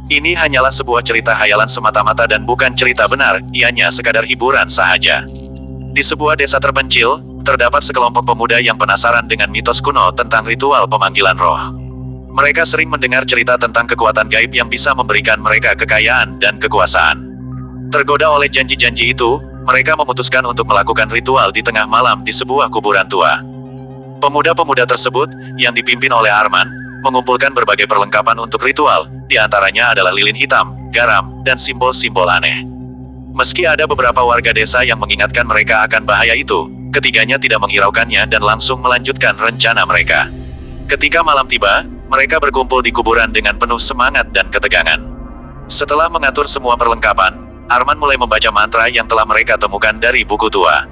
Ini hanyalah sebuah cerita khayalan semata-mata dan bukan cerita benar, ianya sekadar hiburan sahaja. Di sebuah desa terpencil, terdapat sekelompok pemuda yang penasaran dengan mitos kuno tentang ritual pemanggilan roh. Mereka sering mendengar cerita tentang kekuatan gaib yang bisa memberikan mereka kekayaan dan kekuasaan. Tergoda oleh janji-janji itu, mereka memutuskan untuk melakukan ritual di tengah malam di sebuah kuburan tua. Pemuda-pemuda tersebut, yang dipimpin oleh Arman, mengumpulkan berbagai perlengkapan untuk ritual, di antaranya adalah lilin hitam, garam, dan simbol-simbol aneh. Meski ada beberapa warga desa yang mengingatkan mereka akan bahaya itu, ketiganya tidak menghiraukannya dan langsung melanjutkan rencana mereka. Ketika malam tiba, mereka berkumpul di kuburan dengan penuh semangat dan ketegangan. Setelah mengatur semua perlengkapan, Arman mulai membaca mantra yang telah mereka temukan dari buku tua.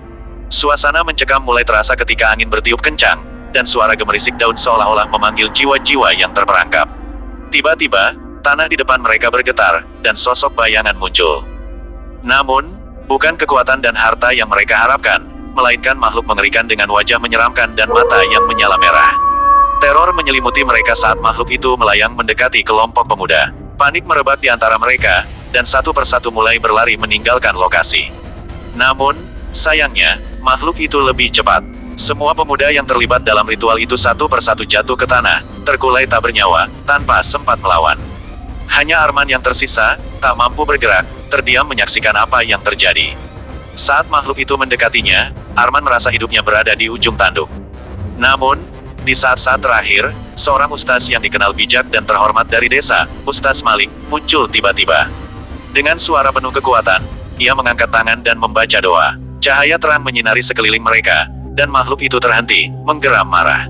Suasana mencekam mulai terasa ketika angin bertiup kencang, dan suara gemerisik daun seolah-olah memanggil jiwa-jiwa yang terperangkap. Tiba-tiba, tanah di depan mereka bergetar, dan sosok bayangan muncul. Namun, bukan kekuatan dan harta yang mereka harapkan, melainkan makhluk mengerikan dengan wajah menyeramkan dan mata yang menyala merah. Teror menyelimuti mereka saat makhluk itu melayang mendekati kelompok pemuda. Panik merebak di antara mereka, dan satu persatu mulai berlari meninggalkan lokasi. Namun, sayangnya, makhluk itu lebih cepat. Semua pemuda yang terlibat dalam ritual itu satu persatu jatuh ke tanah, terkulai tak bernyawa, tanpa sempat melawan. Hanya Arman yang tersisa, tak mampu bergerak, terdiam menyaksikan apa yang terjadi. Saat makhluk itu mendekatinya, Arman merasa hidupnya berada di ujung tanduk. Namun, di saat-saat terakhir, seorang ustaz yang dikenal bijak dan terhormat dari desa, Ustaz Malik, muncul tiba-tiba. Dengan suara penuh kekuatan, ia mengangkat tangan dan membaca doa. Cahaya terang menyinari sekeliling mereka, dan makhluk itu terhenti, menggeram marah.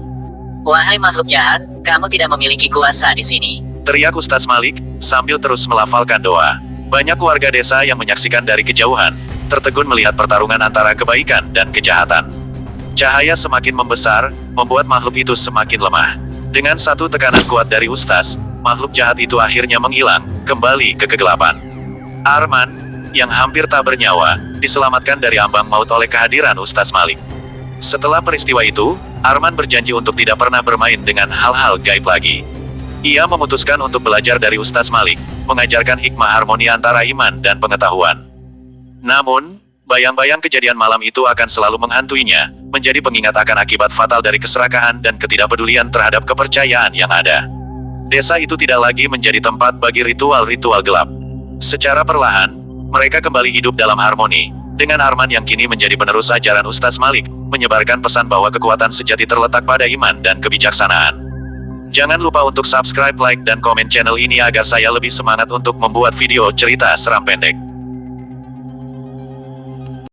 Wahai makhluk jahat, kamu tidak memiliki kuasa di sini. Teriak Ustaz Malik, sambil terus melafalkan doa. Banyak warga desa yang menyaksikan dari kejauhan, tertegun melihat pertarungan antara kebaikan dan kejahatan. Cahaya semakin membesar, membuat makhluk itu semakin lemah. Dengan satu tekanan kuat dari Ustaz, makhluk jahat itu akhirnya menghilang, kembali ke kegelapan. Arman, yang hampir tak bernyawa, diselamatkan dari ambang maut oleh kehadiran Ustaz Malik. Setelah peristiwa itu, Arman berjanji untuk tidak pernah bermain dengan hal-hal gaib lagi. Ia memutuskan untuk belajar dari Ustaz Malik, mengajarkan hikmah harmoni antara iman dan pengetahuan. Namun, bayang-bayang kejadian malam itu akan selalu menghantuinya, menjadi pengingat akan akibat fatal dari keserakahan dan ketidakpedulian terhadap kepercayaan yang ada. Desa itu tidak lagi menjadi tempat bagi ritual-ritual gelap. Secara perlahan, mereka kembali hidup dalam harmoni, dengan Arman yang kini menjadi penerus ajaran Ustaz Malik, menyebarkan pesan bahwa kekuatan sejati terletak pada iman dan kebijaksanaan. Jangan lupa untuk subscribe, like, dan komen channel ini agar saya lebih semangat untuk membuat video cerita seram pendek.